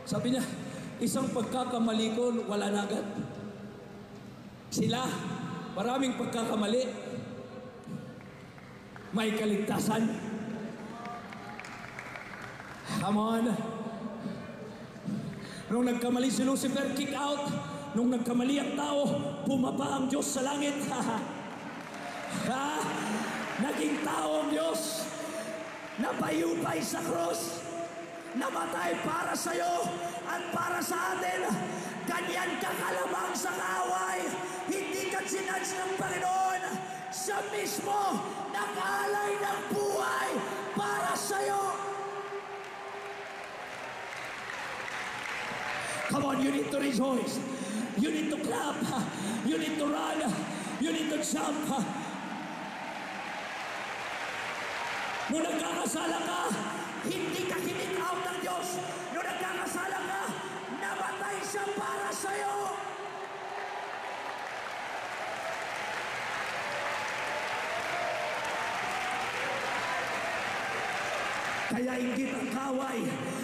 Sabi niya, isang pagkakamali ko, wala na agad. Sila, maraming pagkakamali, may kaligtasan. Come on. Nung nagkamali si Lucifer, kick out. Nung nagkamali ang tao, bumaba ang Diyos sa langit. Naging tao ang Diyos. Nabayubay sa krus. Namatay para sa'yo at para sa atin. Ganyan ka kalamang sa kaaway. Hindi ka sinadya ng Panginoon. Siya mismo nag-alay ng buhay para sa'yo. Come on, you need to rejoice. You need to clap. You need to run. You need to jump. Nung nagkakasala ka, hindi ka kinik out ng Diyos. Nung nagkakasala ka, namatay siya para sa'yo. Kaya inggit ang kaway,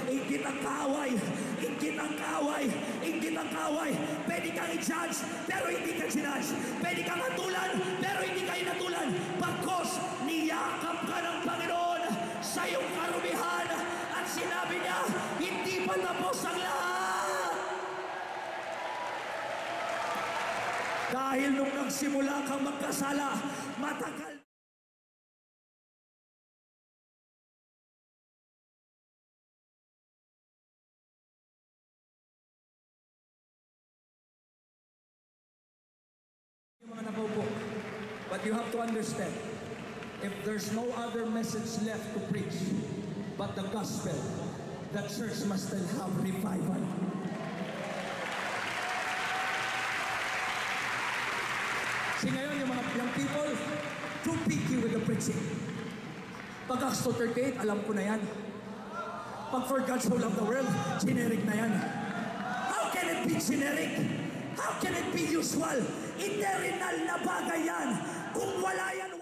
inggit ang kaway, inggit ang kaway, inggit ang kaway. Pwede kang i-judge, pero hindi ka ginudge. Pwede kang hatulan, pero hindi ka inatulan. Bagkos, niyakap ka ng Panginoon sa iyong karumihan at sinabi niya, hindi pa tapos ang lahat. Dahil nung nagsimula kang magkasala, matagal. But you have to understand, if there's no other message left to preach but the gospel, the church must still have revival. See ngayon, yung mga young people, too picky with the preaching. Pag Acts 2:38, alam ko na yan. Pag for God so loved the world, generic na yan. How can it be generic? How can it be usual? Eternal na bagay yan. Kung wala yan,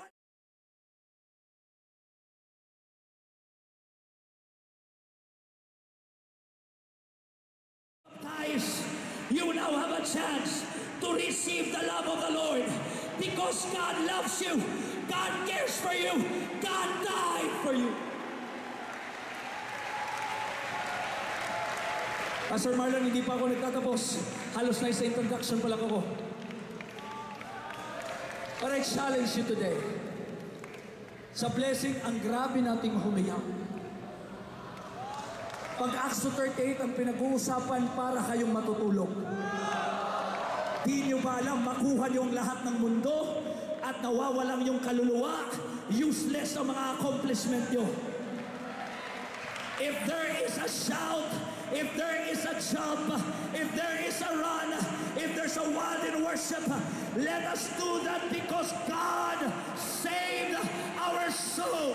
guys, you now have a chance to receive the love of the Lord. Because God loves you. God cares for you. God died for you. Pastor Marlon, hindi pa ako nagtatapos. Halos na sa introduction pa lang ako. But I challenge you today. Sa blessing, ang grabe nating humiyak. Pag Acts 2:38 ang pinag-uusapan para kayong matutulog. Di nyo ba alam, makuha yung lahat ng mundo at nawawalang yung kaluluwa, useless ang mga accomplishment nyo. If there is a shout, if there is a jump, if there is a run, if there's a wild in worship, let us do that because God saved our soul.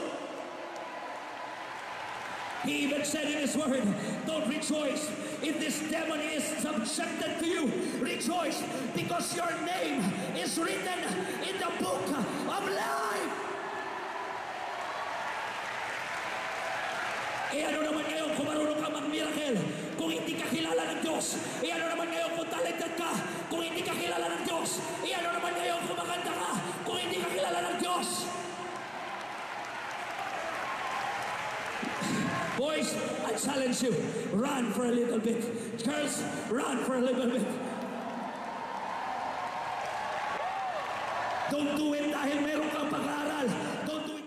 He even said in His word, don't rejoice if this demon is subjected to you. Rejoice because your name is written in the book of life. Ano naman ngayon kung marunong ka mag-miracle kung hindi ka kilala ng Diyos? Ano naman ngayon kung talented ka kung hindi ka kilala ng Diyos? Ano naman ngayon kung maganda ka kung hindi ka kilala ng Diyos? Boys, I challenge you, run for a little bit. Girls, run for a little bit. Don't do it dahil meron kang pag-aaral. Don't do it.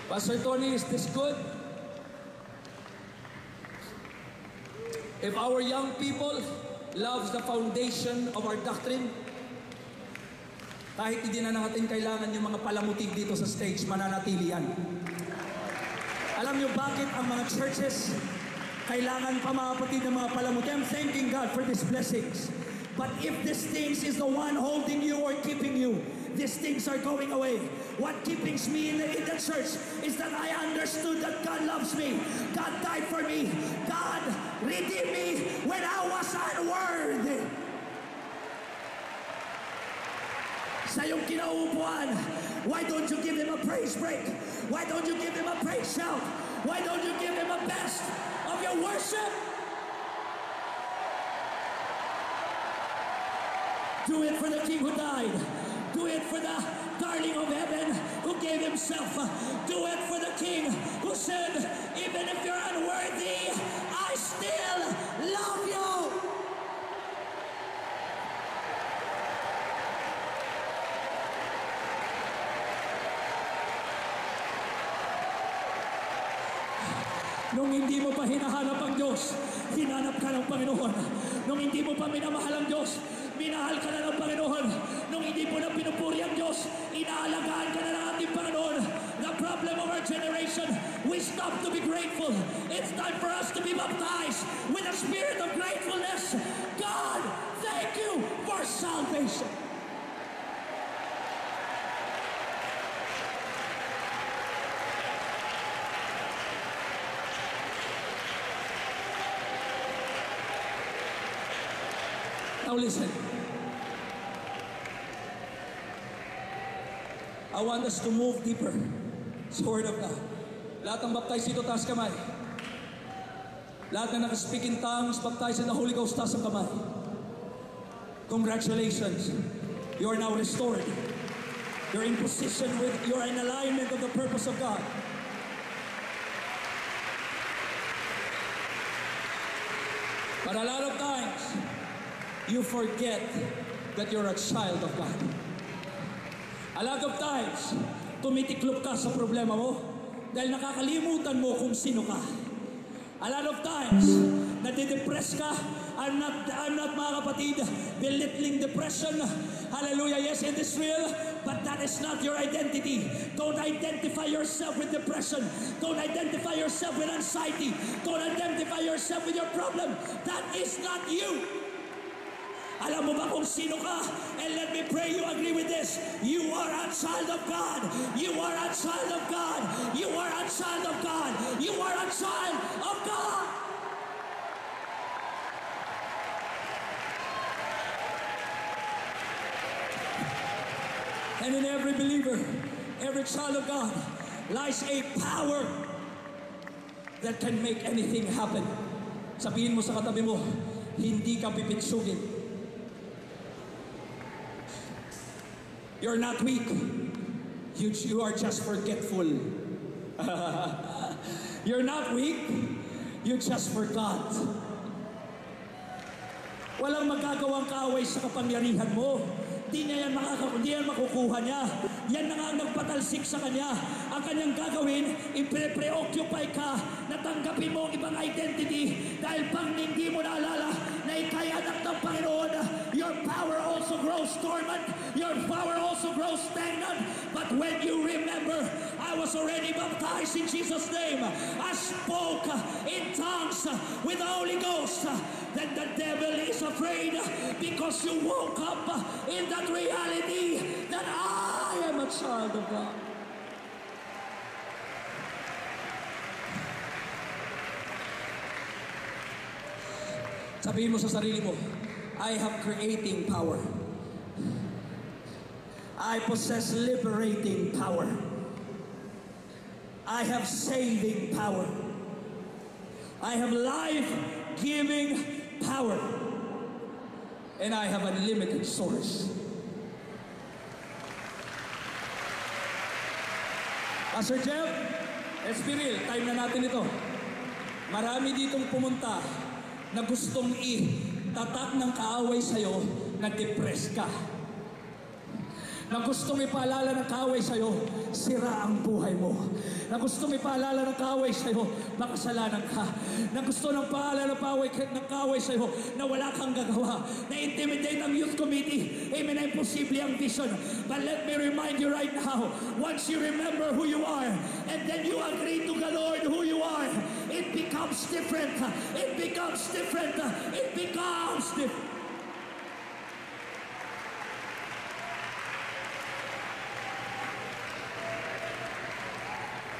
Pastor Tony, is this good? If our young people loves the foundation of our doctrine, kahit hindi na natin kailangan yung mga palamutig dito sa stage, mananatili yan. Alam niyo bakit ang mga churches Kailangan pa mga kapatid na mga palamuti. I'm thanking God for these blessings. But if these things is the one holding you or keeping you, these things are going away. What keeps me in the church is that I understood that God loves me. God died for me. God redeemed me when I was unworthy. Sa iyong kinauupuan, why don't you give Him a praise break? Why don't you give Him a praise shout? Why don't you give Him a best of your worship? Do it for the King who died. Do it for the darling of heaven who gave Himself. Do it for the King who said, even if you're unworthy, I still love you. Nung hindi mo pa hinahanap ang Diyos, hinanap ka ng Panginoon. Nung hindi mo pa minamahal ang Diyos, minahal ka na ng Panginoon. Nung hindi mo na pinupuri ang Diyos, inaalagaan ka na ng ating Panginoon. The problem of our generation, we stop to be grateful. It's time for us to be baptized with a spirit of gratefulness. God, thank you for salvation. Now listen. I want us to move deeper sa Word of God. Lahat ng baptize dito, taas kamay. Lahat na naka-speak in tongues, baptize in the Holy Ghost, taas ang kamay. Congratulations. You are now restored. You're in position with, you're in alignment of the purpose of God. But a lot of times, you forget that you're a child of God. A lot of times, tumitiklop ka sa problema mo dahil nakakalimutan mo kung sino ka. A lot of times, nadidepress ka. I'm not mga kapatid, belittling depression. Hallelujah, yes, it is real, but that is not your identity. Don't identify yourself with depression. Don't identify yourself with anxiety. Don't identify yourself with your problem. That is not you. Alam mo ba kung sino ka? And let me pray you agree with this. You are a child of God. You are a child of God. You are a child of God. You are a child of God. And in every believer, every child of God, lies a power that can make anything happen. Sabihin mo sa katabi mo, hindi ka pipitsugin. You're not weak. You are just forgetful. You're not weak. You just forgot. Walang magagawang kaaway sa kapangyarihan mo. Di yan makukuha niya. Yan na nga ang nagpatalsik sa kanya. Ang kanyang gagawin, i-preoccupy ka, natanggapin mo ang ibang identity dahil pang hindi mo naalala na ikay anak ng Panginoon, your power also grows dormant, your power also grows stagnant. But when you remember, I was already baptized in Jesus' name. I spoke in tongues with the Holy Ghost. Then the devil is afraid because you woke up in that reality that I am a child of God. Sabihin mo sa sarili mo, I have creating power. I possess liberating power. I have saving power. I have life-giving power. And I have unlimited source. Pastor Jeff, let's be real, time na natin ito. Marami ditong pumunta na gustong tatak ng kaaway sa'yo na depressed ka. Na gustong ipaalala ng kaaway sa'yo, sira ang buhay mo. Na gustong ipaalala ng kaaway sa'yo, makasalanan ka. Na gusto ng paalala ng kaaway sa'yo, na wala kang gagawa. Na intimidate ang youth committee. Amen, na imposible ang vision. But let me remind you right now, once you remember who you are, and then you agree to the Lord who you are, it it becomes different. It becomes different. It becomes different.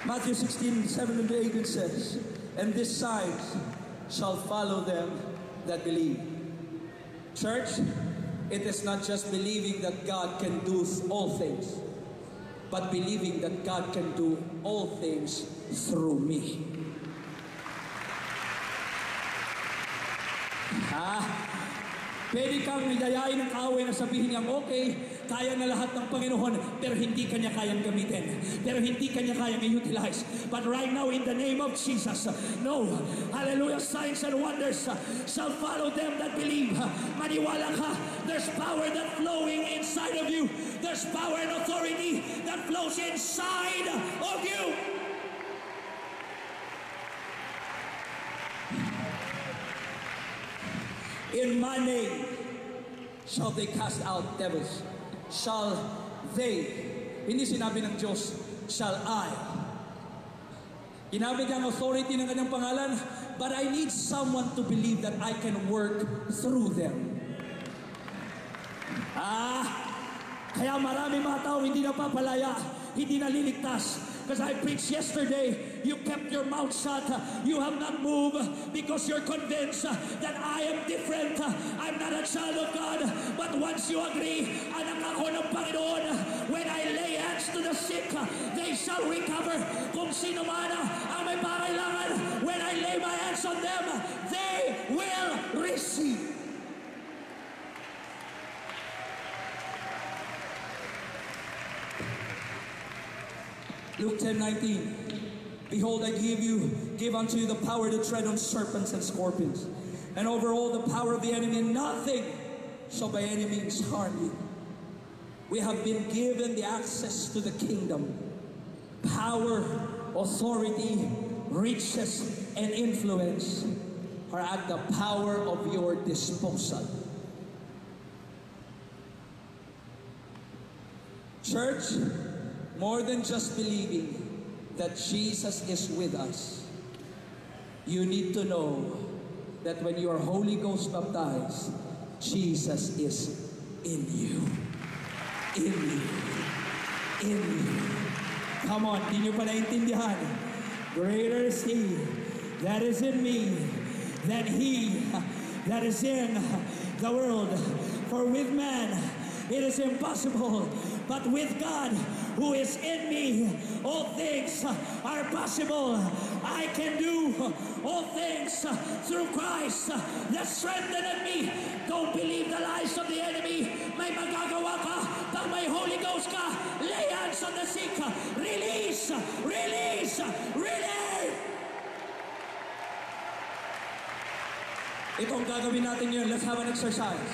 Matthew 16:7-8 says, "And these signs shall follow them that believe." Church, it is not just believing that God can do all things, but believing that God can do all things through me. Pwede kang nidayain ng kaaway na sabihin niyang, okay, kaya na lahat ng Panginoon, pero hindi kanya kayang gamitin. Pero hindi kanya kayang i-utilize. But right now, in the name of Jesus, no, hallelujah, signs and wonders shall follow them that believe. Maniwala ka, there's power that flowing inside of you. There's power and authority that flows inside of you. In my name shall they cast out devils. Shall they, hindi sinabi ng Diyos, shall I. Ginamit ang authority ng kanyang pangalan, but I need someone to believe that I can work through them. Kaya marami mga tao hindi napapalaya, hindi naliligtas. Because I preached yesterday, you kept your mouth shut. You have not moved because you're convinced that I am different. I'm not a child of God. But once you agree, anak ako ng Panginoon, when I lay hands to the sick, they shall recover. Kung sino man ang may pangailangan, when I lay my hands on them, they will receive. Luke 10:19, "Behold, I give unto you the power to tread on serpents and scorpions, and over all the power of the enemy, and nothing shall by any means harm you." We have been given the access to the kingdom. Power, authority, riches, and influence are at the power of your disposal. Church, more than just believing that Jesus is with us, you need to know that when you are Holy Ghost baptized, Jesus is in you. In you. In you. Come on, di nyo pa naintindihan? Greater is He that is in me than he that is in the world. For with man it is impossible, but with God who is in me, all things are possible. I can do all things through Christ that strengtheneth me. Don't believe the lies of the enemy. May magagawa ka pag may Holy Ghost ka. Lay hands on the sick. Release! Release! Release! Ito ang gagawin natin yun. Let's have an exercise.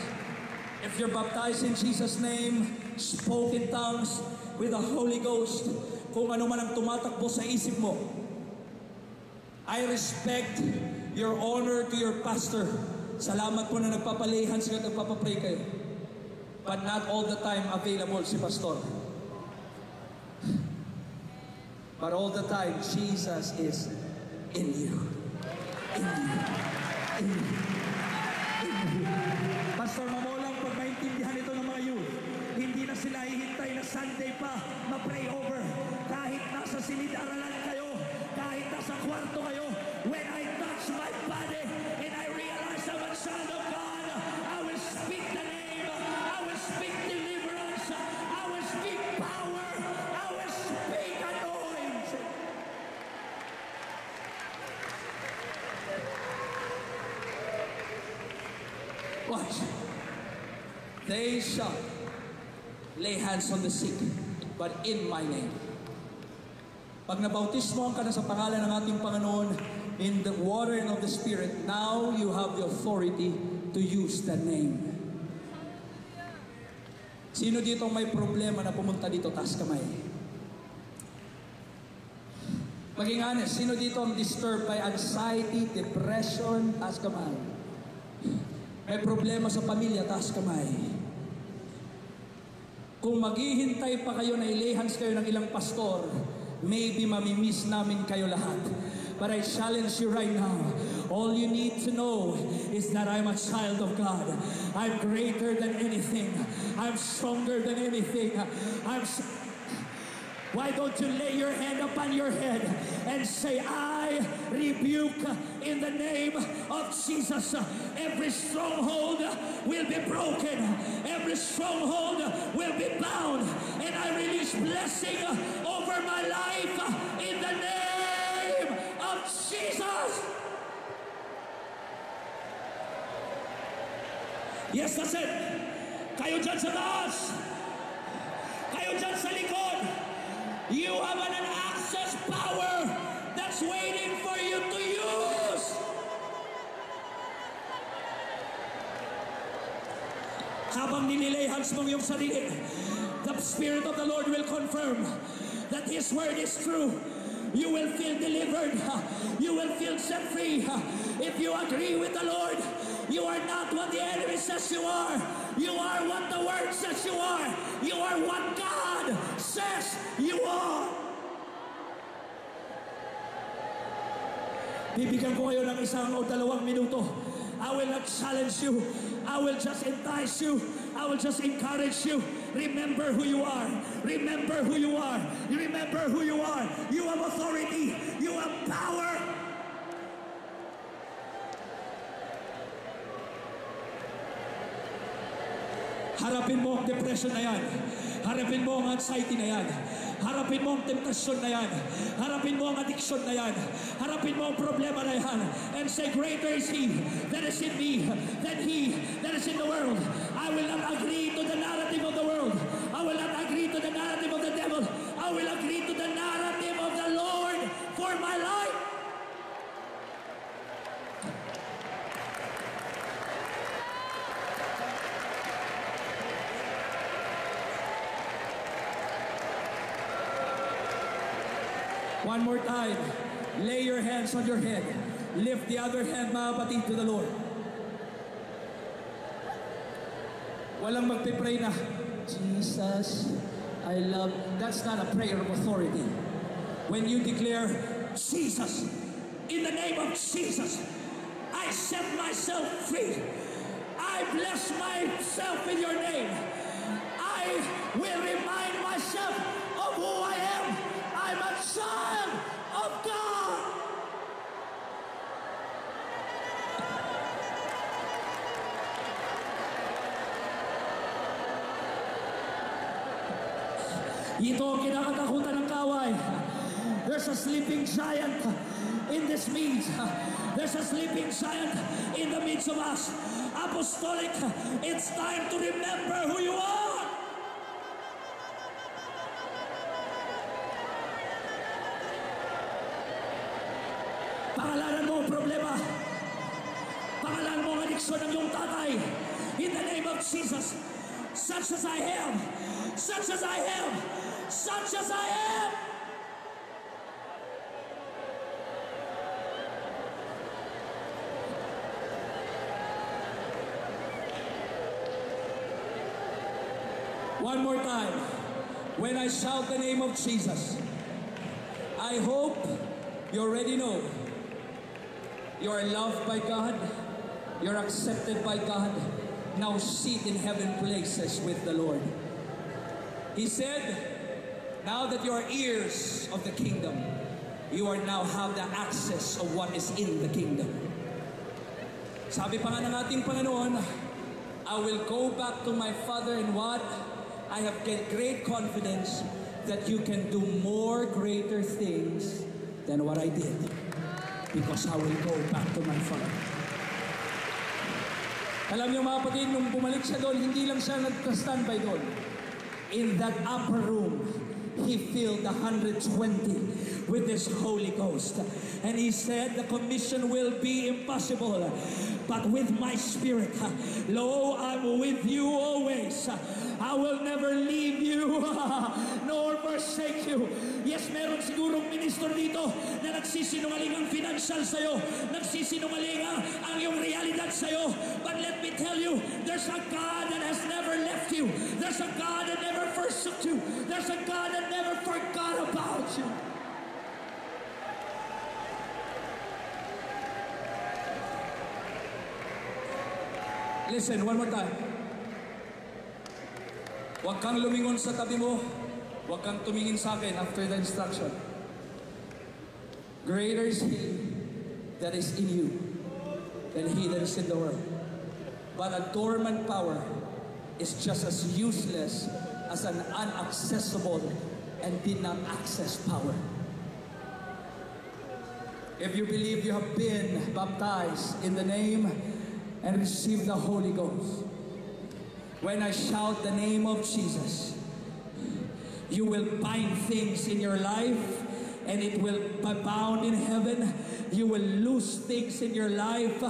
If you're baptized in Jesus' name, spoke in tongues with the Holy Ghost, kung ano man ang tumatakbo sa isip mo, I respect your honor to your pastor. Salamat po na nagpapalihan siya at nagpapapray kayo. But not all the time available si pastor. But all the time, Jesus is in you. In you. In you. Pastor, mamulang pag maintindihan ito ng mga youth, hindi na sila hihintay na Sunday pa ma-pray over. Kahit nasa silid-aralan kayo, kahit nasa kwarto kayo, when I touch my body and I realize I'm a child of God, I will speak the name, I will speak deliverance, I will speak power, I will speak anointing. Watch. They shall lay hands on the sick, but in my name. Pag nabautismo ka na sa pangalan ng ating Panginoon in the water and of the Spirit, now you have the authority to use that name. Sino dito may problema na pumunta dito? Taas kamay. Maging honest, sino dito ang disturbed by anxiety, depression? Taas kamay. May problema sa pamilya? Taas kamay. Kung maghihintay pa kayo na ilay hands kayo ng ilang pastor, maybe mamimiss namin kayo lahat. But I challenge you right now. All you need to know is that I'm a child of God. I'm greater than anything. I'm stronger than anything. Why don't you lay your hand upon your head and say, I rebuke in the name of Jesus. Every stronghold will be broken. Every stronghold will be bound. And I release blessing over my life in the name of Jesus. Yes, that's it. Kayo dyan sa taas. Kayo dyan sa likod. You have an access power that's waiting for you to use. Habang nililay-hands mo yung sarili, the Spirit of the Lord will confirm that His word is true. You will feel delivered. You will feel set free. If you agree with the Lord, you are not what the enemy says you are. You are what the word says you are. You are what God says you are. Bibigyan ko kayo ng 1 o 2 minuto. I will not challenge you. I will just entice you. I will just encourage you. Remember who you are. Remember who you are. Remember who you are. You have authority. You have power. Harapin mo ang depression na yan. Harapin mo ang anxiety na yan. Harapin mo ang temptasyon na yan. Harapin mo ang addiction na yan. Harapin mo ang problema na yan. And say, greater is He that is in me than he that is in the world. I will not agree to the narrative of the world. I will not agree to the narrative of the devil. I will agree to the narrative of the Lord for my life. One more time, lay your hands on your head. Lift the other hand, mga kapatid, to the Lord. Walang magpipray na, Jesus, I love. That's not a prayer of authority. When you declare, Jesus, in the name of Jesus, I set myself free. I bless myself in your name. I will remind myself of who I am. I'm a child of God. Ito ang kinakatakutan ng kaway. There's a sleeping giant in this midst. There's a sleeping giant in the midst of us. Apostolic, it's time to remember who you are. Pangalanan mo ang problema. Pangalanan mo ang addiction ng iyong tatay. In the name of Jesus. Such as I am. Such as I am. Such as I am. One more time. When I shout the name of Jesus, I hope you already know you are loved by God, you're accepted by God, now sit in heaven places with the Lord. He said, now that you are heirs of the kingdom, you are now have the access of what is in the kingdom. Sabi pa nga ng ating Panginoon, I will go back to my Father and what? I have great confidence that you can do more greater things than what I did, because I will go back to my Father. Alam niyo mga kapatid, nung bumalik siya doon, hindi lang siya nagka-standby doon. In that upper room, he filled 120 with this Holy Ghost. And he said, the commission will be impossible, but with my Spirit, lo, I'm with you always. I will never leave you nor forsake you. Yes, meron sigurong minister dito na nagsisinungaling ang financial sa'yo, nagsisinungaling ang iyong realidad sa'yo. But let me tell you, there's a God that has never left you. There's a God that never forsook you. There's a God that never forgot about you. Listen, one more time. Huwag kang lumingon sa tabi mo. Huwag kang tumingin sa akin after the instruction. Greater is He that is in you than he that is in the world. But a dormant power is just as useless as an inaccessible and did not access power. If you believe you have been baptized in the name and received the Holy Ghost, when I shout the name of Jesus, you will bind things in your life and it will be bound in heaven. You will lose things in your life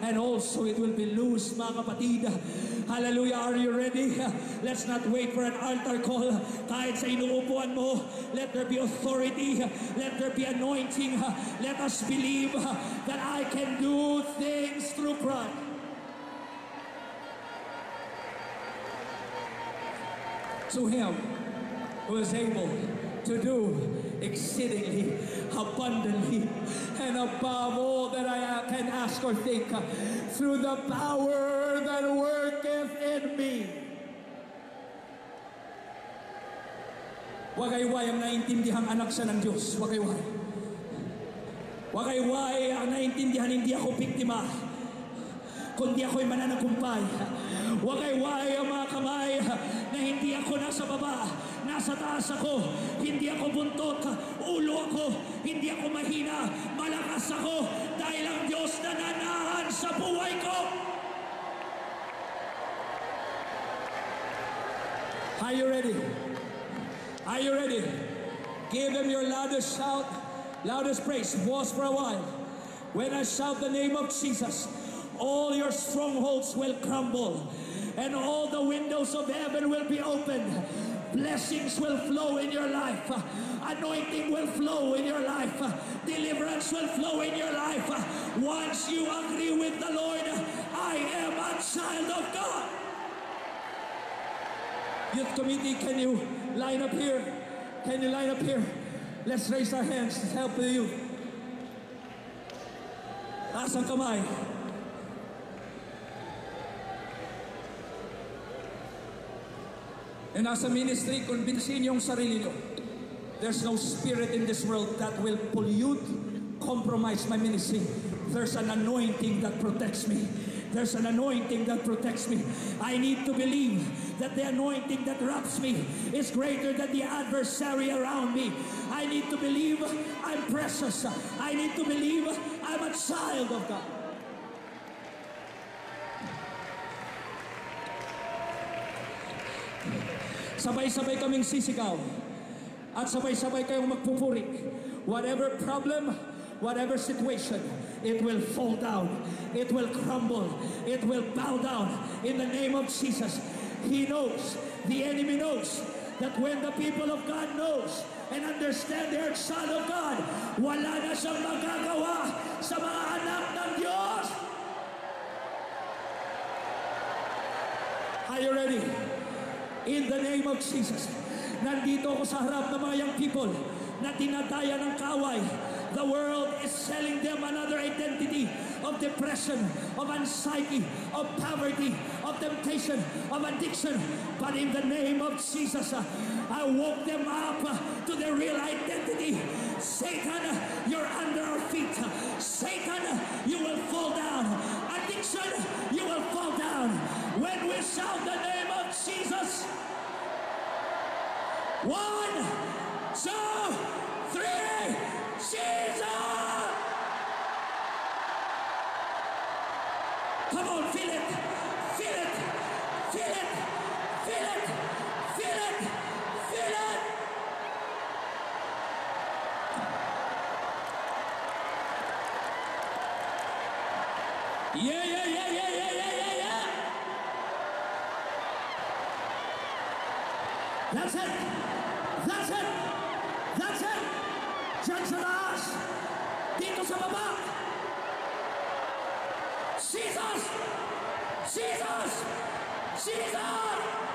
and also it will be loose, mga kapatid. Hallelujah. Are you ready? Let's not wait for an altar call. Kahit sa inuupuan mo, let there be authority. Let there be anointing. Let us believe that I can do things through Christ. To Him who is able to do exceedingly abundantly and above all that I can ask or think, through the power that worketh in me. Wagayway ang naiintindihang anak siya ng Diyos. Wagayway. Wagayway ang naiintindihan hindi ako biktima, kundi ako'y mananagumpay. Wagayway ang mga kamay na hindi ako nasa baba, nasa taas ako. Hindi ako buntot, ulo ako. Hindi ako mahina, malakas ako. Dahil ang Diyos nananahan sa buhay ko. Are you ready? Are you ready? Give Him your loudest shout, loudest praise. Pause for a while. When I shout the name of Jesus, all your strongholds will crumble and all the windows of heaven will be opened. Blessings will flow in your life. Anointing will flow in your life. Deliverance will flow in your life. Once you agree with the Lord, I am a child of God. Youth committee, can you line up here? Can you line up here? Let's raise our hands to help the youth. Taas ang kamay. And as a ministry, convincein yung sarili nyo. There's no spirit in this world that will pollute, compromise my ministry. There's an anointing that protects me. There's an anointing that protects me. I need to believe that the anointing that wraps me is greater than the adversary around me. I need to believe I'm precious. I need to believe I'm a child of God. Sabay-sabay kaming sisigaw at sabay-sabay kayong magpupurik. Whatever problem, whatever situation, it will fall down, it will crumble, it will bow down in the name of Jesus. He knows, the enemy knows, that when the people of God knows and understand they're a child of God, wala na siyang magagawa sa mga anak ng Diyos. Are you ready? In the name of Jesus, nandito ako sa harap ng mga young people na tinataya ng kaaway. The world is selling them another identity of depression, of anxiety, of poverty, of temptation, of addiction. But in the name of Jesus, I woke them up to their real identity. Satan, you're under our feet. Satan, you will fall down. Addiction, you will fall down. When we shout the name of Jesus, 1, 2, 3, Jesus! Come on, feel it, feel it, feel it, feel it, feel it, feel it. Yeah, yeah, yeah, yeah, yeah, yeah, yeah, yeah. That's it. That's it. That's it. Diyan sa taas. Dito sa baba. Jesus! Jesus! Jesus!